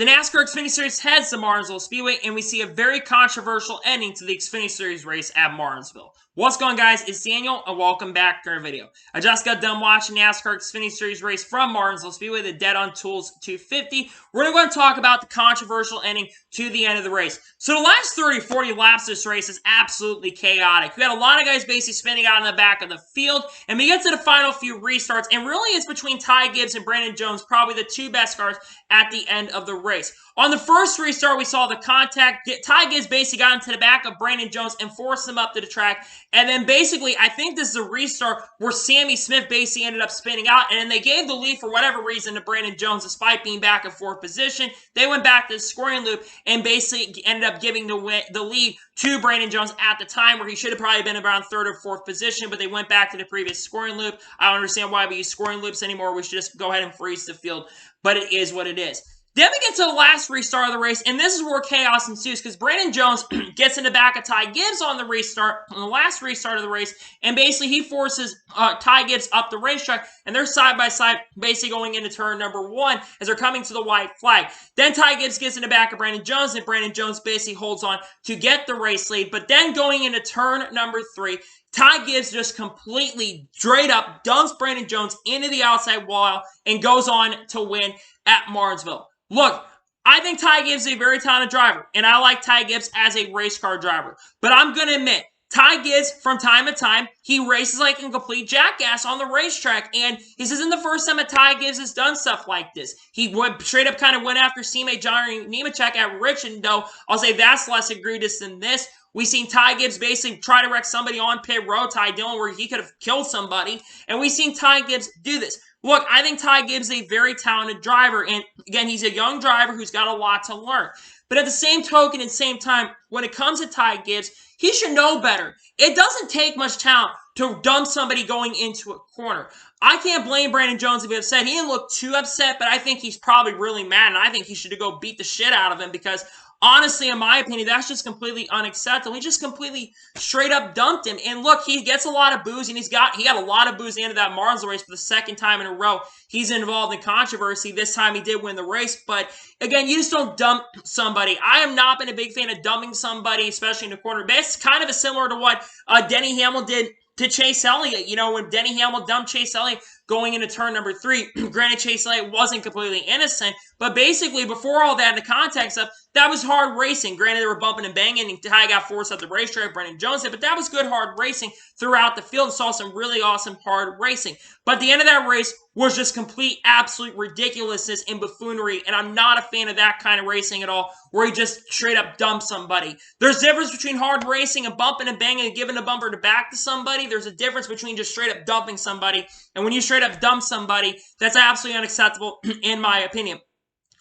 The NASCAR Xfinity Series heads to Martinsville Speedway, and we see a very controversial ending to the Xfinity Series race at Martinsville. What's going on, guys? It's Daniel, and welcome back to our video. I just got done watching NASCAR Xfinity Series race from Martinsville Speedway, the Dead on Tools 250. We're going to talk about the controversial ending to the end of the race. So the last 30, 40 laps of this race is absolutely chaotic. We had a lot of guys basically spinning out in the back of the field, and we get to the final few restarts, and really it's between Ty Gibbs and Brandon Jones, probably the two best cars at the end of the race. On the first restart, we saw the contact. Ty Gibbs basically got into the back of Brandon Jones and forced him up to the track. And then basically, I think this is a restart where Sammy Smith basically ended up spinning out. And then they gave the lead for whatever reason to Brandon Jones, despite being back in fourth position. They went back to the scoring loop and basically ended up giving the lead to Brandon Jones at the time, where he should have probably been around third or fourth position. But they went back to the previous scoring loop. I don't understand why we use scoring loops anymore. We should just go ahead and freeze the field. But it is what it is. Then we get to the last restart of the race, and this is where chaos ensues because Brandon Jones gets in the back of Ty Gibbs on the last restart of the race, and basically he forces Ty Gibbs up the racetrack, and they're side by side, basically going into turn number one as they're coming to the white flag. Then Ty Gibbs gets in the back of Brandon Jones, and Brandon Jones basically holds on to get the race lead. But then going into turn number three, Ty Gibbs just completely, straight up, dumps Brandon Jones into the outside wall and goes on to win at Martinsville. Look, I think Ty Gibbs is a very talented driver, and I like Ty Gibbs as a race car driver. But I'm going to admit, Ty Gibbs, from time to time, he races like a complete jackass on the racetrack, and this isn't the first time that Ty Gibbs has done stuff like this. He straight up kind of went after teammate Johnny Nemechek at Richmond, though I'll say that's less egregious than this. We've seen Ty Gibbs basically try to wreck somebody on pit road, Ty Dillon, where he could have killed somebody, and we've seen Ty Gibbs do this. Look, I think Ty Gibbs is a very talented driver, and again, he's a young driver who's got a lot to learn. But at the same token and same time, when it comes to Ty Gibbs, he should know better. It doesn't take much talent to dump somebody going into a corner. I can't blame Brandon Jones if he's upset. He didn't look too upset, but I think he's probably really mad, and I think he should go beat the shit out of him because honestly, in my opinion, that's just completely unacceptable. He just completely straight up dumped him. And look, he gets a lot of boos, and he got a lot of boos at the end of that Martinsville race for the second time in a row. He's involved in controversy. This time he did win the race. But again, you just don't dump somebody. I have not been a big fan of dumping somebody, especially in the corner. That's kind of similar to what Denny Hamlin did to Chase Elliott. You know, when Denny Hamlin dumped Chase Elliott going into turn number three, granted Chase Elliott wasn't completely innocent, but basically before all that, in the context of that was hard racing. Granted, they were bumping and banging, and Ty got forced up the racetrack, Brandon Jones did, but that was good hard racing throughout the field. Saw some really awesome hard racing. But the end of that race was just complete, absolute ridiculousness and buffoonery, and I'm not a fan of that kind of racing at all, where he just straight up dumps somebody. There's a difference between hard racing and bumping and banging and giving a bumper to back to somebody. There's a difference between just straight up dumping somebody, and when you straight up dump somebody, that's absolutely unacceptable in my opinion.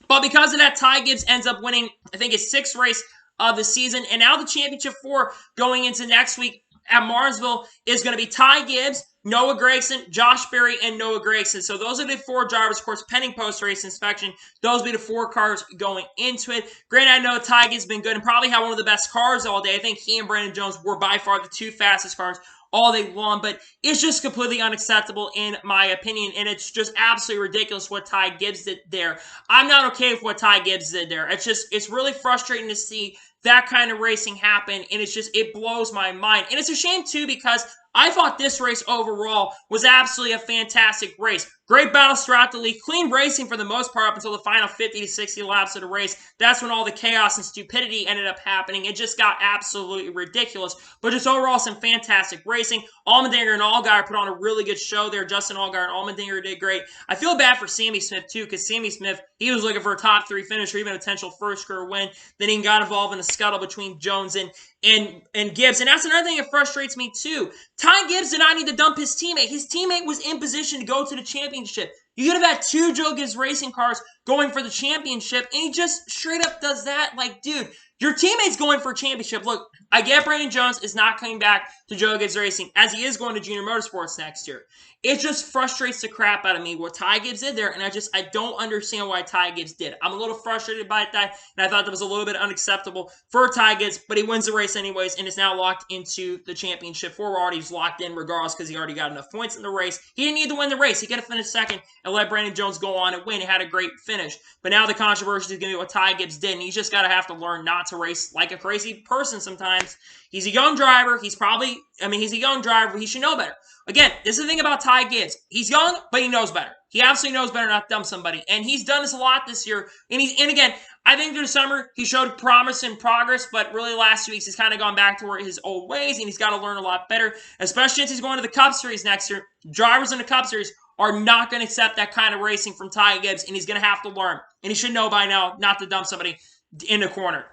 But because of that, Ty Gibbs ends up winning, I think, his sixth race of the season. And now the championship four going into next week at Martinsville is going to be Ty Gibbs, Noah Gragson, Josh Berry, and Noah Gragson. So those are the four drivers, of course, pending post-race inspection. Those will be the four cars going into it. Granted, I know Ty Gibbs has been good and probably had one of the best cars all day. I think he and Brandon Jones were by far the two fastest cars all day long, but it's just completely unacceptable in my opinion, and it's just absolutely ridiculous what Ty Gibbs did there. I'm not okay with what Ty Gibbs did there. It's really frustrating to see that kind of racing happen, and it blows my mind. And it's a shame too because I thought this race overall was absolutely a fantastic race. Great battles throughout the league. Clean racing for the most part up until the final 50 to 60 laps of the race. That's when all the chaos and stupidity ended up happening. It just got absolutely ridiculous. But just overall, some fantastic racing. Allmendinger and Allgaier put on a really good show there. Justin Allgaier and Allmendinger did great. I feel bad for Sammy Smith, too, because Sammy Smith, he was looking for a top three finish or even a potential first career win. Then he got involved in a scuttle between Jones and Gibbs. And that's another thing that frustrates me, too. Ty Gibbs did not need to dump his teammate. His teammate was in position to go to the championship. You could have had two Joe Gibbs racing cars going for the championship, and he just straight up does that. Like, dude, Your teammate's going for a championship. Look, I get Brandon Jones is not coming back to Joe Gibbs Racing as he is going to Junior Motorsports next year. It just frustrates the crap out of me what Ty Gibbs did there, and I don't understand why Ty Gibbs did. I'm a little frustrated by that, and I thought that was a little bit unacceptable for Ty Gibbs, but he wins the race anyways, and is now locked into the championship. Forward, he's locked in regardless because he already got enough points in the race. He didn't need to win the race. He could have finished second and let Brandon Jones go on and win. He had a great finish, but now the controversy is going to be what Ty Gibbs did, and he's just got to have to learn not to race like a crazy person sometimes. He's a young driver. He's a young driver. He should know better. Again, this is the thing about Ty Gibbs. He's young, but he knows better. He absolutely knows better not to dump somebody. And he's done this a lot this year. And again, I think through the summer, he showed promise and progress, but really last 2 weeks, he's kind of gone back to his old ways, and he's got to learn a lot better, especially since he's going to the Cup Series next year. Drivers in the Cup Series are not going to accept that kind of racing from Ty Gibbs, and he's going to have to learn. And he should know by now not to dump somebody in the corner.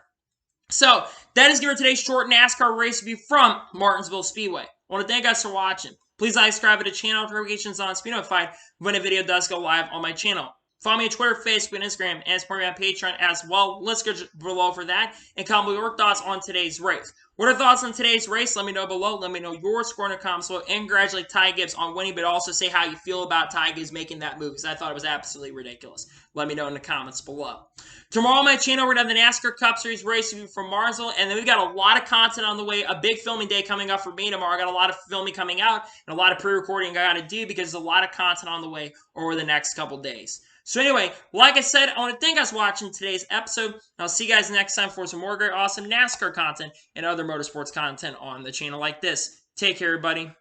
So, that is given today's short NASCAR race review from Martinsville Speedway. I want to thank you guys for watching. Please like, subscribe to the channel, notifications on, to be notified when a video does go live on my channel. Follow me on Twitter, Facebook, and Instagram, and support me on Patreon as well. Let's go below for that and comment with your thoughts on today's race. What are your thoughts on today's race? Let me know below. Let me know your score in the comments below. And congratulate Ty Gibbs on winning, but also say how you feel about Ty Gibbs making that move, because I thought it was absolutely ridiculous. Let me know in the comments below. Tomorrow on my channel, we're going to have the NASCAR Cup Series race review from Martinsville, and then we've got a lot of content on the way. A big filming day coming up for me tomorrow. I got a lot of filming coming out and a lot of pre-recording I got to do because there's a lot of content on the way over the next couple days. So anyway, like I said, I want to thank you guys for watching today's episode. I'll see you guys next time for some more great, awesome NASCAR content and other motorsports content on the channel like this. Take care, everybody.